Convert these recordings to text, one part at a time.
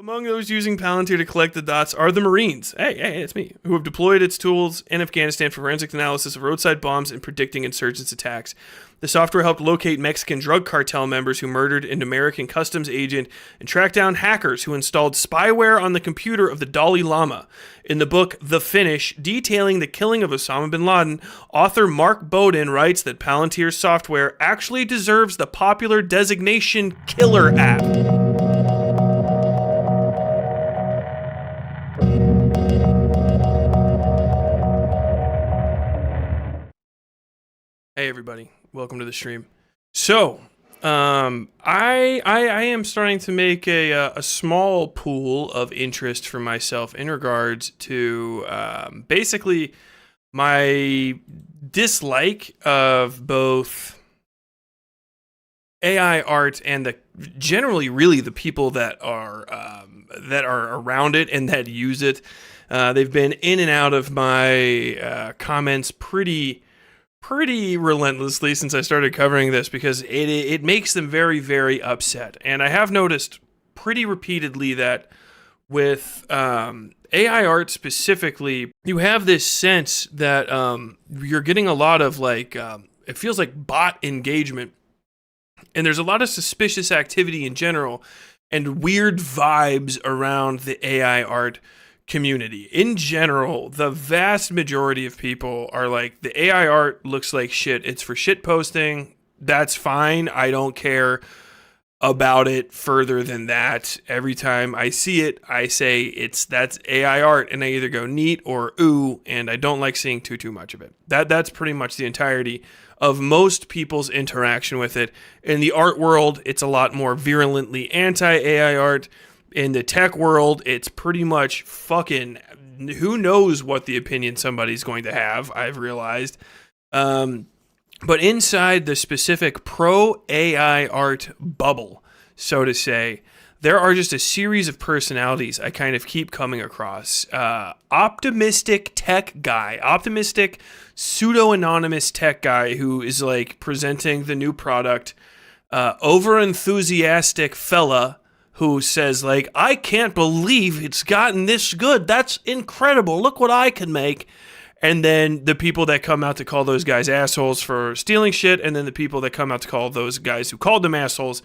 Among those using Palantir to collect the dots are the Marines, hey, it's me, who have deployed its tools in Afghanistan for forensic analysis of roadside bombs and predicting insurgents' attacks. The software helped locate Mexican drug cartel members who murdered an American customs agent and track down hackers who installed spyware on the computer of the Dalai Lama. In the book The Finish, detailing the killing of Osama bin Laden, author Mark Bowden writes that Palantir's software actually deserves the popular designation killer app. Hey everybody, welcome to the stream. So, I am starting to make a small pool of interest for myself in regards to basically my dislike of both AI art and the generally really the people that are around it and that use it. They've been in and out of my comments pretty relentlessly since I started covering this because it makes them very, very upset. And I have noticed pretty repeatedly that with AI art specifically, you have this sense that you're getting a lot of it feels like bot engagement. And there's a lot of suspicious activity in general and weird vibes around the AI art community. In general, the vast majority of people are like, the AI art looks like shit. It's for shit posting. That's fine. I don't care about it further than that. Every time I see it, I say that's AI art, and I either go neat or ooh, and I don't like seeing too much of it. That's pretty much the entirety of most people's interaction with it. In the art world, it's a lot more virulently anti-AI art. In the tech world, it's pretty much fucking who knows what the opinion somebody's going to have, I've realized. But inside the specific pro-AI art bubble, so to say, there are just a series of personalities I kind of keep coming across. Optimistic tech guy, optimistic pseudo-anonymous tech guy who is like presenting the new product. Over-enthusiastic fella who says, like, I can't believe it's gotten this good. That's incredible. Look what I can make. And then the people that come out to call those guys assholes for stealing shit, and then the people that come out to call those guys who called them assholes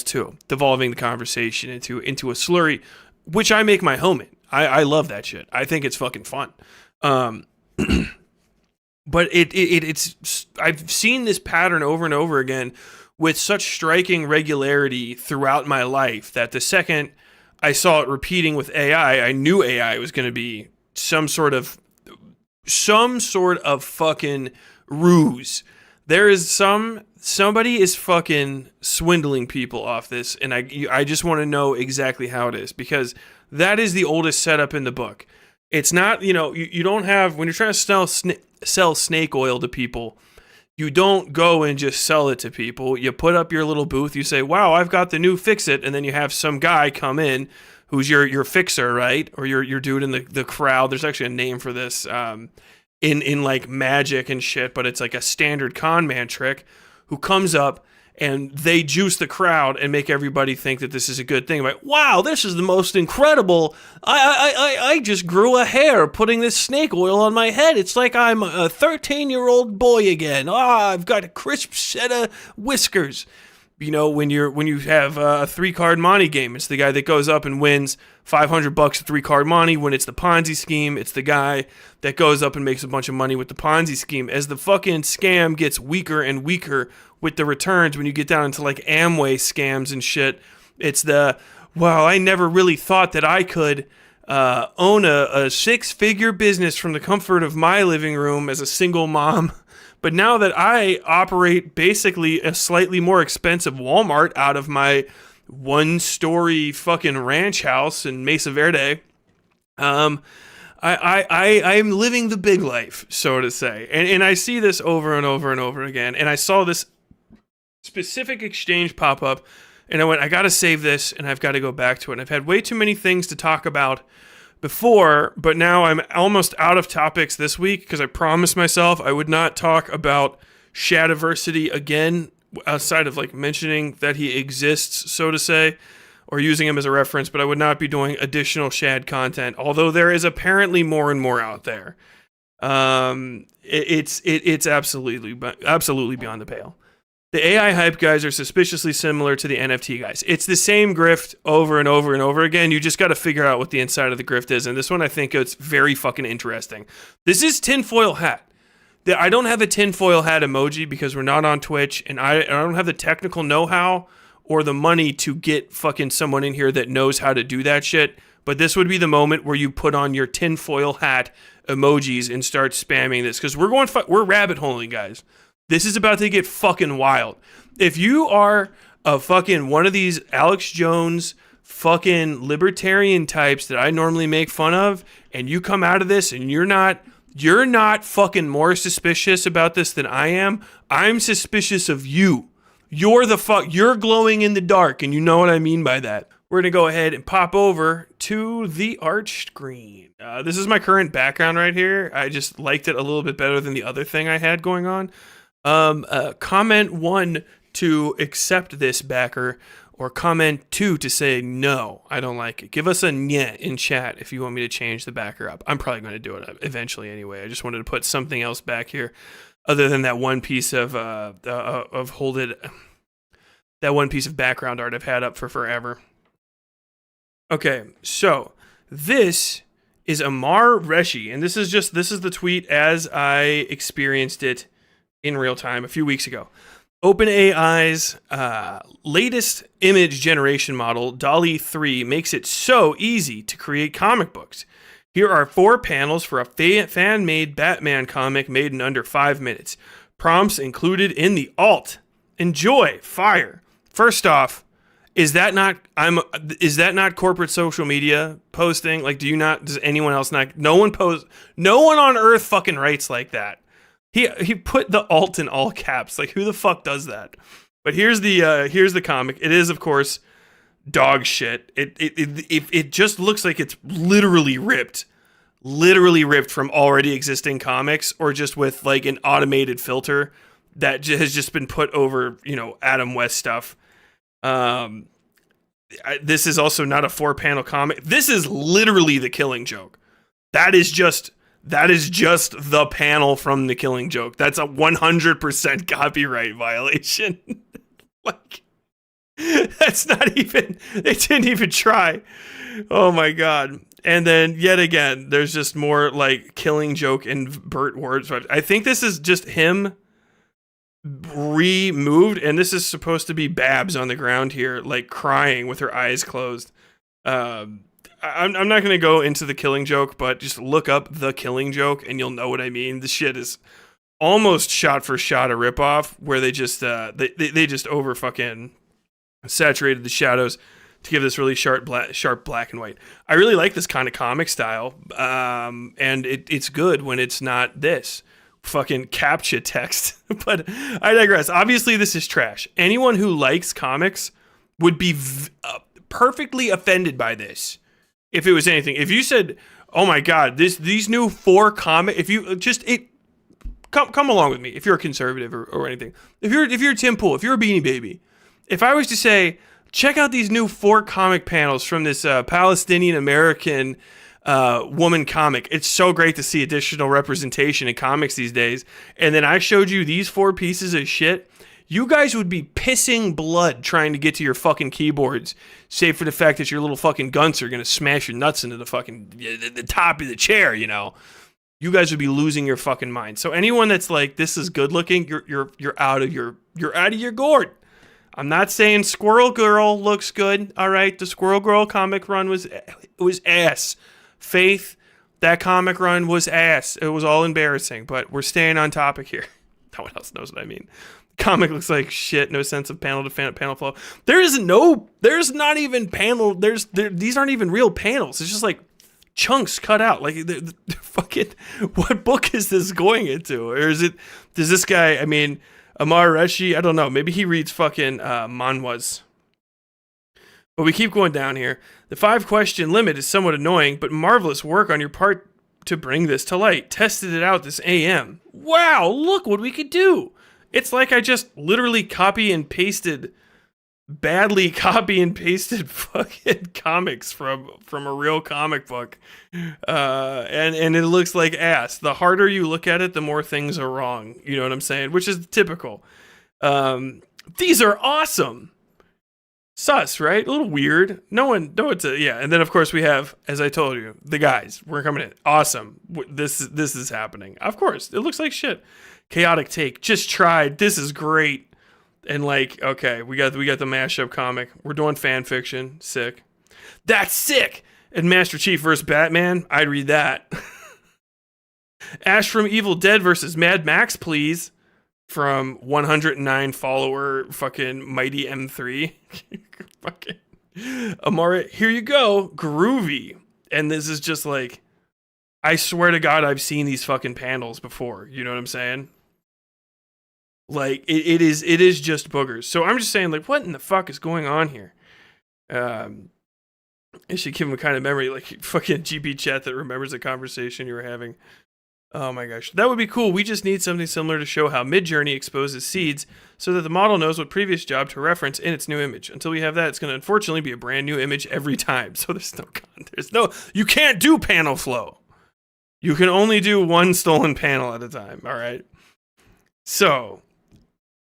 too, devolving the conversation into a slurry, which I make my home in. I love that shit. I think it's fucking fun. But it's I've seen this pattern over and over again with such striking regularity throughout my life that the second I saw it repeating with AI, I knew AI was going to be some sort of fucking ruse. There is somebody is fucking swindling people off this, and I just want to know exactly how it is, because that is the oldest setup in the book. It's not, you don't have, when you're trying to sell snake oil to people, you don't go and just sell it to people. You put up your little booth. You say, wow, I've got the new fix-it. And then you have some guy come in who's your fixer, right? Or your dude in the crowd. There's actually a name for this in like magic and shit, but it's like a standard con man trick, who comes up and they juice the crowd and make everybody think that this is a good thing. Like, wow, this is the most incredible. I just grew a hair putting this snake oil on my head. It's like I'm a 13-year-old boy again. I've got a crisp set of whiskers. When you have a 3-card Monte game, it's the guy that goes up and wins $500 at 3-card Monte. When it's the Ponzi scheme, it's the guy that goes up and makes a bunch of money with the Ponzi scheme. As the fucking scam gets weaker and weaker with the returns, when you get down into like Amway scams and shit, it's I never really thought that I could own a 6-figure business from the comfort of my living room as a single mom. But now that I operate basically a slightly more expensive Walmart out of my 1-story fucking ranch house in Mesa Verde, I'm living the big life, so to say. And I see this over and over and over again. And I saw this specific exchange pop up, and I went, I got to save this, and I've got to go back to it. And I've had way too many things to talk about before, but now I'm almost out of topics this week because I promised myself I would not talk about Shadiversity again outside of like mentioning that he exists, so to say. or using him as a reference, but I would not be doing additional Shad content, although there is apparently more and more out there. It's absolutely beyond the pale. The AI hype guys are suspiciously similar to the NFT guys. It's the same grift over and over and over again. You just got to figure out what the inside of the grift is. And this one, I think it's very fucking interesting. This is tinfoil hat. I don't have a tinfoil hat emoji because we're not on Twitch, and I don't have the technical know-how or the money to get fucking someone in here that knows how to do that shit. But this would be the moment where you put on your tinfoil hat emojis and start spamming this, because we're rabbit holing, guys. This is about to get fucking wild. If you are a fucking one of these Alex Jones fucking libertarian types that I normally make fun of, and you come out of this and you're not fucking more suspicious about this than I am, I'm suspicious of you. You're glowing in the dark, and you know what I mean by that. We're going to go ahead and pop over to the art screen. This is my current background right here. I just liked it a little bit better than the other thing I had going on. Comment 1 to accept this backer, or comment 2 to say, no, I don't like it. Give us a nyeh in chat if you want me to change the backer up. I'm probably going to do it eventually anyway. I just wanted to put something else back here other than that one piece of background art I've had up for forever. Okay, so this is Amar Reshi, and this is the tweet as I experienced it in real time a few weeks ago. OpenAI's latest image generation model, DALL-E 3, makes it so easy to create comic books. Here are 4 panels for a fan-made Batman comic made in under 5 minutes. Prompts included in the alt. Enjoy. Fire. First off, is that not corporate social media posting? Like, does anyone else not? No one on earth fucking writes like that. He put the alt in all caps. Like, who the fuck does that? But here's the comic. It is, of course, dog shit. It just looks like it's literally ripped from already existing comics, or just with like an automated filter that has just been put over, Adam West stuff. This is also not a 4-panel comic. This is literally The Killing Joke. That is just the panel from The Killing Joke. That's a 100% copyright violation. Like, that's not even, they didn't even try. Oh my God. And then yet again, there's just more like Killing Joke and Burt words. I think this is just him removed, and this is supposed to be Babs on the ground here, like crying with her eyes closed. I'm not going to go into The Killing Joke, but just look up The Killing Joke and you'll know what I mean. The shit is almost shot for shot a ripoff, where they just they just over fucking saturated the shadows to give this really sharp black and white. I really like this kind of comic style, and it's good when it's not this fucking CAPTCHA text. But I digress. Obviously, this is trash. Anyone who likes comics would be perfectly offended by this. If it was anything, if you said, "Oh my God, these new 4 comic," if you just come along with me. If you're a conservative or anything, if you're Tim Pool, if you're a Beanie Baby, if I was to say, check out these new 4 comic panels from this Palestinian American woman comic. It's so great to see additional representation in comics these days. And then I showed you these 4 pieces of shit. You guys would be pissing blood trying to get to your fucking keyboards, save for the fact that your little fucking guns are going to smash your nuts into the fucking the top of the chair, You guys would be losing your fucking mind. So anyone that's like, this is good looking, you're out of your gourd. I'm not saying Squirrel Girl looks good. All right, the Squirrel Girl comic run was ass. Faith, that comic run was ass. It was all embarrassing, but we're staying on topic here. No one else knows what I mean. Comic looks like shit. No sense of panel to panel flow. There's not even panel. These aren't even real panels. It's just like chunks cut out. Like the fucking, what book is this going into? Or does this guy, Amar Reshi, I don't know. Maybe he reads fucking manhwas. But we keep going down here. The 5-question limit is somewhat annoying, but marvelous work on your part to bring this to light. Tested it out this AM. Wow, look what we could do. It's like I just literally copy and pasted badly copy and pasted fucking comics from a real comic book, and it looks like ass. The harder you look at it, the more things are wrong. You know what I'm saying? Which is typical. These are awesome. Sus, right? A little weird. No one, no, it's a, yeah. And then of course we have, as I told you, the guys. We're coming in. Awesome. This is happening. Of course, it looks like shit. Chaotic take. Just tried. This is great. And like, okay, we got the mashup comic. We're doing fan fiction. Sick. That's sick. And Master Chief versus Batman. I'd read that. Ash from Evil Dead versus Mad Max, please. From 109 follower fucking Mighty M3. Fucking Amara, here you go. Groovy. And this is just like, I swear to God, I've seen these fucking panels before. You know what I'm saying? Like, it is just boogers. So I'm just saying, like, what in the fuck is going on here? It should give him a kind of memory, like fucking GP chat that remembers the conversation you were having. Oh my gosh, that would be cool. We just need something similar to show how Midjourney exposes seeds so that the model knows what previous job to reference in its new image. Until we have that, it's going to unfortunately be a brand new image every time. So you can't do panel flow. You can only do one stolen panel at a time. All right. So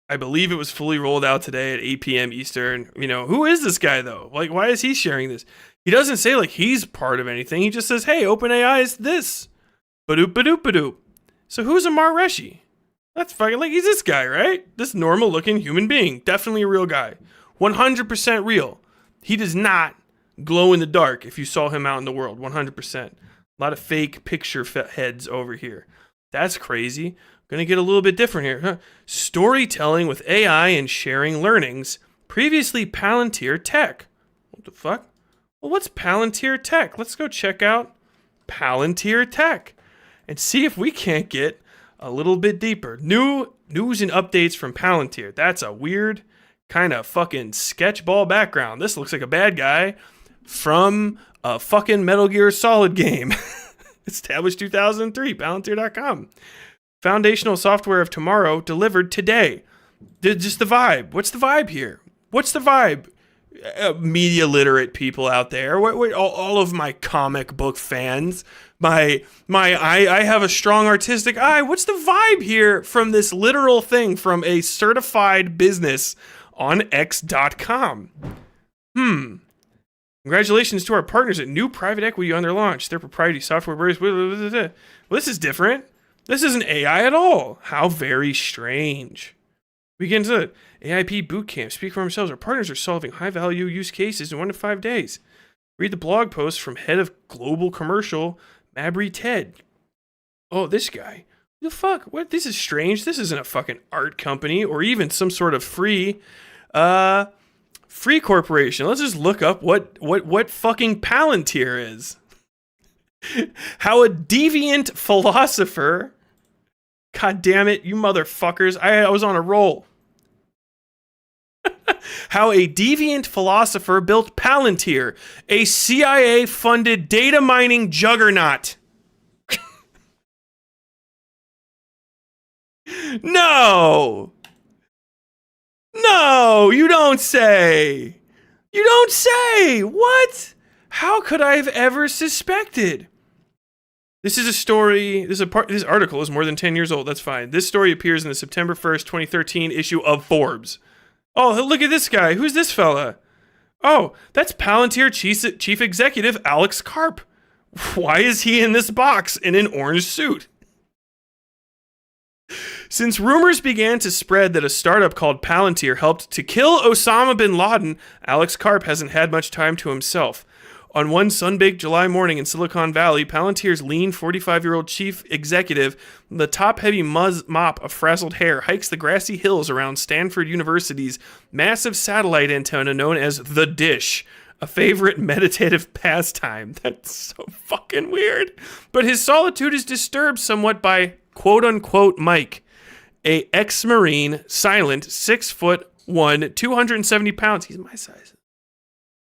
I believe it was fully rolled out today at 8 p.m. Eastern. You know, who is this guy though? Like, why is he sharing this? He doesn't say like he's part of anything. He just says, hey, OpenAI is this. Badoop, badoop, badoop. So who's Amar Reshi? That's fucking like, he's this guy, right? This normal looking human being. Definitely a real guy. 100% real. He does not glow in the dark if you saw him out in the world. 100%. A lot of fake picture heads over here. That's crazy. Gonna get a little bit different here. Huh? Storytelling with AI and sharing learnings. Previously Palantir Tech. What the fuck? Well, what's Palantir Tech? Let's go check out Palantir Tech and see if we can't get a little bit deeper. New news and updates from Palantir. That's a weird kind of fucking sketchball background. This looks like a bad guy from a fucking Metal Gear Solid game. Established 2003, Palantir.com. Foundational software of tomorrow delivered today. Just the vibe. What's the vibe here? What's the vibe? Media literate people out there, all of my comic book fans, I have a strong artistic eye. What's the vibe here from this literal thing from a certified business on X.com? Congratulations to our partners at New Private Equity on their launch. Their proprietary software. Well, this is different. This isn't AI at all. How very strange. We get into it. AIP Bootcamp. Speak for themselves. Our partners are solving high-value use cases in 1 to 5 days. Read the blog post from head of global commercial, Mabry Ted. Oh, this guy. The fuck? What? This is strange. This isn't a fucking art company or even some sort of free corporation. Let's just look up what fucking Palantir is. How a deviant philosopher. God damn it, you motherfuckers. I was on a roll. How a deviant philosopher built Palantir, a CIA-funded data mining juggernaut. No, you don't say. You don't say. What? How could I have ever suspected? This is a story. This article is more than 10 years old. That's fine. This story appears in the September 1st, 2013 issue of Forbes. Oh, look at this guy. Who's this fella? Oh, that's Palantir Chief Executive Alex Karp. Why is he in this box in an orange suit? Since rumors began to spread that a startup called Palantir helped to kill Osama bin Laden, Alex Karp hasn't had much time to himself. On one sun-baked July morning in Silicon Valley, Palantir's lean 45-year-old chief executive, the top-heavy mop of frazzled hair, hikes the grassy hills around Stanford University's massive satellite antenna known as The Dish, a favorite meditative pastime. That's so fucking weird. But his solitude is disturbed somewhat by quote-unquote Mike, a ex-Marine, silent, 6'1", 270 pounds. He's my size.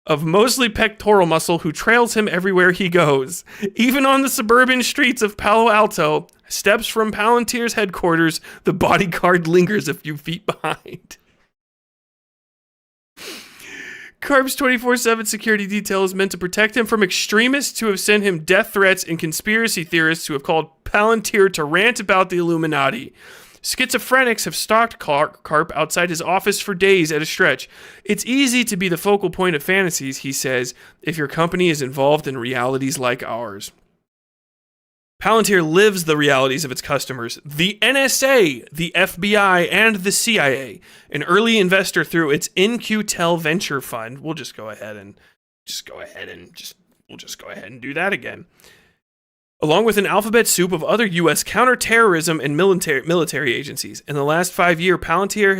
Of mostly pectoral muscle who trails him everywhere he goes. Even on the suburban streets of Palo Alto, steps from Palantir's headquarters, the bodyguard lingers a few feet behind. Karp's 24/7 security detail is meant to protect him from extremists who have sent him death threats and conspiracy theorists who have called Palantir to rant about the Illuminati. Schizophrenics have stalked Karp outside his office for days at a stretch. It's easy to be the focal point of fantasies, he says, if your company is involved in realities like ours. Palantir lives the realities of its customers. The NSA, the FBI, and the CIA. An early investor through its InQtel venture fund. We'll just go ahead and do that again. Along with an alphabet soup of other U.S. counterterrorism and military agencies. In the last 5 years, Palantir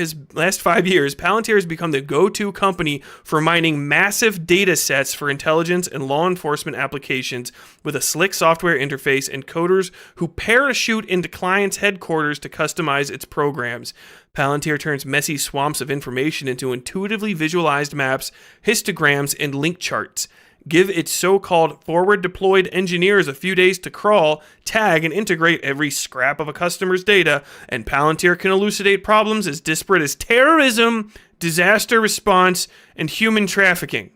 has become the go-to company for mining massive data sets for intelligence and law enforcement applications with a slick software interface and coders who parachute into clients' headquarters to customize its programs. Palantir turns messy swamps of information into intuitively visualized maps, histograms, and link charts. Give its so-called forward-deployed engineers a few days to crawl, tag, and integrate every scrap of a customer's data, and Palantir can elucidate problems as disparate as terrorism, disaster response, and human trafficking.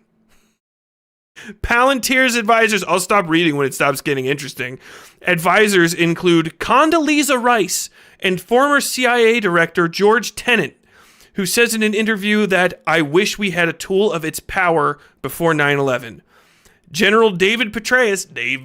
Palantir's advisors, I'll stop reading when it stops getting interesting. Advisors include Condoleezza Rice and former CIA Director George Tenet, who says in an interview that, "I wish we had a tool of its power before 9/11. General David Petraeus, the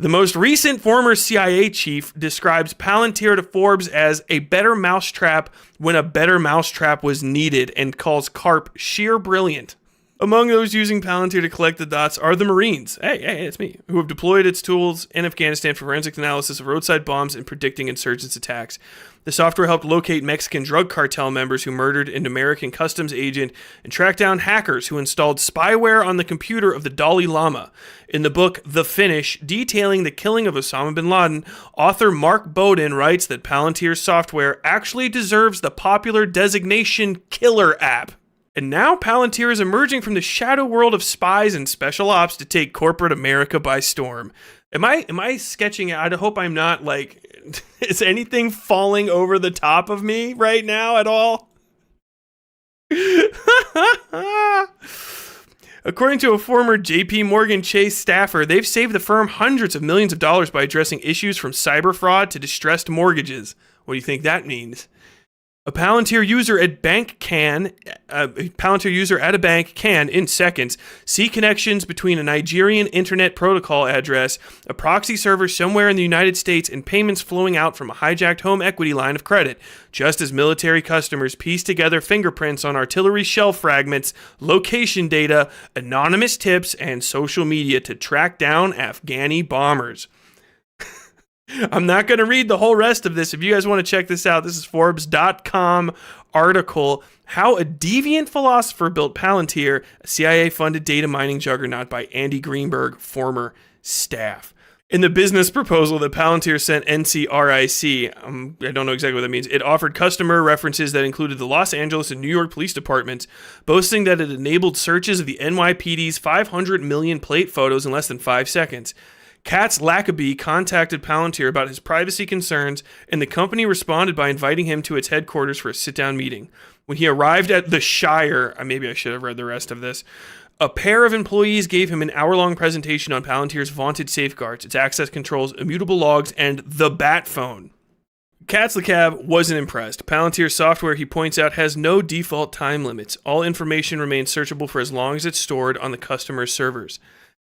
most recent former CIA chief, describes Palantir to Forbes as a better mousetrap when a better mousetrap was needed and calls Karp sheer brilliant. Among those using Palantir to collect the dots are the Marines, hey, it's me, who have deployed its tools in Afghanistan for forensic analysis of roadside bombs and predicting insurgents' attacks. The software helped locate Mexican drug cartel members who murdered an American customs agent and track down hackers who installed spyware on the computer of the Dalai Lama. In the book The Finish, detailing the killing of Osama bin Laden, author Mark Bowden writes that Palantir's software actually deserves the popular designation killer app. And now Palantir is emerging from the shadow world of spies and special ops to take corporate America by storm. Am I sketching out? I hope I'm not is anything falling over the top of me right now at all? According to a former JP Morgan Chase staffer, they've saved the firm hundreds of millions of dollars by addressing issues from cyber fraud to distressed mortgages. What do you think that means? A Palantir user at a bank can, in seconds, see connections between a Nigerian internet protocol address, a proxy server somewhere in the United States, and payments flowing out from a hijacked home equity line of credit, just as military customers piece together fingerprints on artillery shell fragments, location data, anonymous tips, and social media to track down Afghani bombers. I'm not going to read the whole rest of this. If you guys want to check this out, this is Forbes.com article, How a Deviant Philosopher Built Palantir, a CIA-funded data mining juggernaut by Andy Greenberg, former staff. In the business proposal that Palantir sent NCRIC, I don't know exactly what that means, it offered customer references that included the Los Angeles and New York police departments, boasting that it enabled searches of the NYPD's 500 million plate photos in less than 5 seconds. Katz Lackaby contacted Palantir about his privacy concerns, and the company responded by inviting him to its headquarters for a sit-down meeting. When he arrived at the Shire, maybe I should have read the rest of this, a pair of employees gave him an hour-long presentation on Palantir's vaunted safeguards, its access controls, immutable logs, and the Bat Phone. Katzlakab wasn't impressed. Palantir's software, he points out, has no default time limits. All information remains searchable for as long as it's stored on the customer's servers.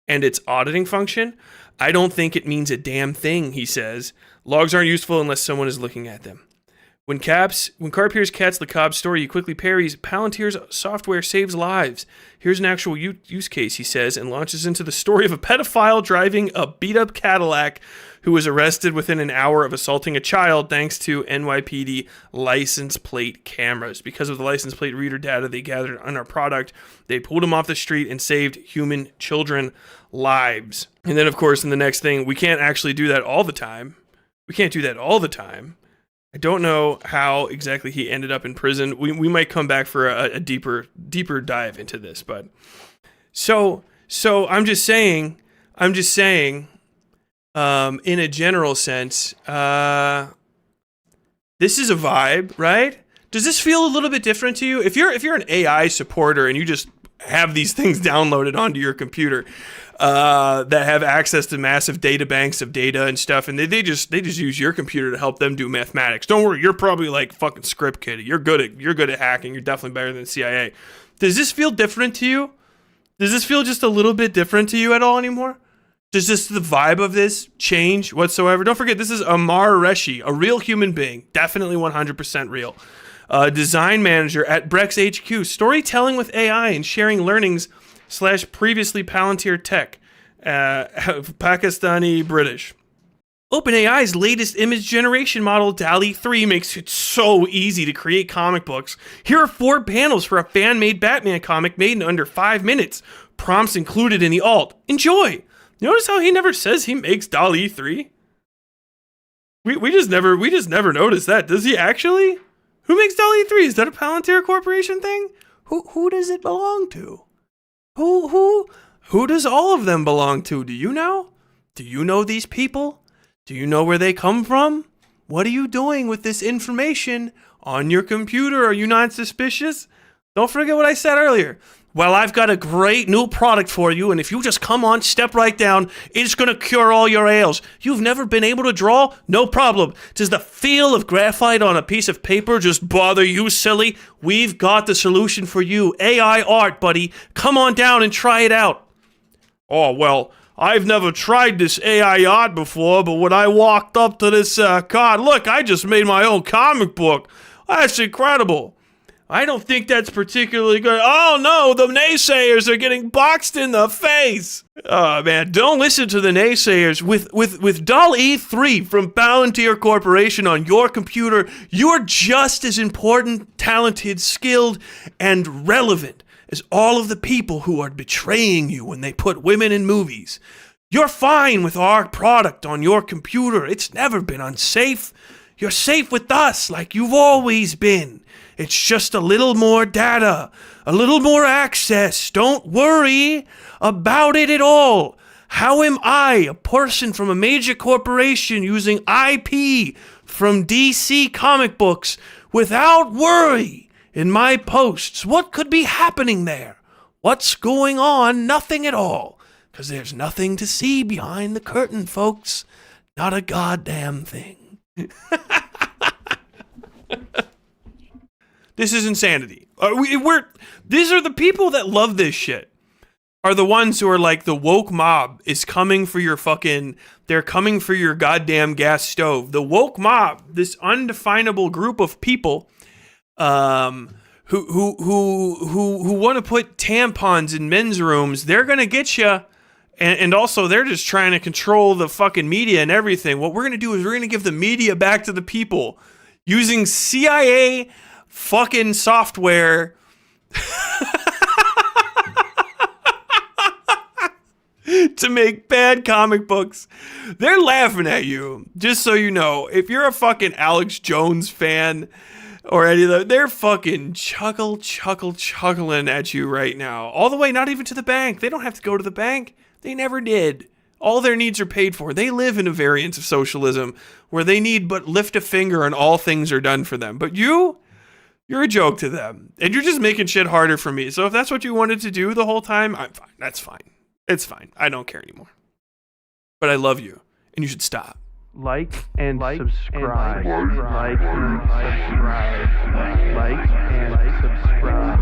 And its auditing function? I don't think it means a damn thing, he says. Logs aren't useful unless someone is looking at them. When Karp hears Katzlakab's story, he quickly parries, Palantir's software saves lives. Here's an actual use case, he says, and launches into the story of a pedophile driving a beat-up Cadillac who was arrested within an hour of assaulting a child thanks to NYPD license plate cameras. Because of the license plate reader data they gathered on our product, they pulled him off the street and saved human children lives. And then, of course, in the next thing, we can't actually do that all the time. I don't know how exactly he ended up in prison. We might come back for a deeper dive into this, but so I'm just saying, in a general sense, this is a vibe, right? Does this feel a little bit different to you? If you're an AI supporter and you just have these things downloaded onto your computer that have access to massive data banks of data and stuff, and they just use your computer to help them do mathematics. Don't worry, you're probably like fucking script kiddie. You're good at hacking. You're definitely better than the CIA. Does this feel different to you? Does this feel just a little bit different to you at all anymore? Does this the vibe of this change whatsoever? Don't forget, this is Amar Reshi, a real human being, definitely 100% real. Design manager at Brex HQ, storytelling with AI and sharing learnings / previously Palantir Tech, Pakistani British. OpenAI's latest image generation model, DALL-E 3, makes it so easy to create comic books. Here are 4 panels for a fan-made Batman comic made in under 5 minutes. Prompts included in the alt. Enjoy! Notice how he never says he makes DALL-E 3? We just never noticed that. Does he actually? Who makes DALL-E 3? Is that a Palantir Corporation thing? Who does it belong to? Who does all of them belong to? Do you know? Do you know these people? Do you know where they come from? What are you doing with this information on your computer? Are you not suspicious? Don't forget what I said earlier. Well, I've got a great new product for you, and if you just come on, step right down, it's going to cure all your ails. You've never been able to draw? No problem. Does the feel of graphite on a piece of paper just bother you, silly? We've got the solution for you. AI art, buddy. Come on down and try it out. Oh, well, I've never tried this AI art before, but when I walked up to this card, look, I just made my own comic book. That's incredible. I don't think that's particularly good. Oh no, the naysayers are getting boxed in the face. Oh man, don't listen to the naysayers. With DALL-E 3 from Palantir Corporation on your computer, you're just as important, talented, skilled, and relevant as all of the people who are betraying you when they put women in movies. You're fine with our product on your computer. It's never been unsafe. You're safe with us like you've always been. It's just a little more data, a little more access. Don't worry about it at all. How am I, a person from a major corporation using IP from DC comic books without worry in my posts? What could be happening there? What's going on? Nothing at all. Because there's nothing to see behind the curtain, folks. Not a goddamn thing. This is insanity. These are the people that love this shit. Are the ones who are like, the woke mob is coming for your they're coming for your goddamn gas stove. The woke mob, this undefinable group of people, who want to put tampons in men's rooms, they're gonna get you. And also, they're just trying to control the fucking media and everything. What we're gonna do is we're gonna give the media back to the people using CIA fucking software to make bad comic books. They're laughing at you, just so you know. If you're a fucking Alex Jones fan or any of them, they're fucking chuckling at you right now. All the way, not even to the bank. They don't have to go to the bank. They never did. All their needs are paid for. They live in a variant of socialism where they need but lift a finger and all things are done for them. But you're a joke to them. And you're just making shit harder for me. So if that's what you wanted to do the whole time, I'm fine. That's fine. It's fine. I don't care anymore. But I love you. And you should stop. Like and subscribe. Like and subscribe. Like and subscribe.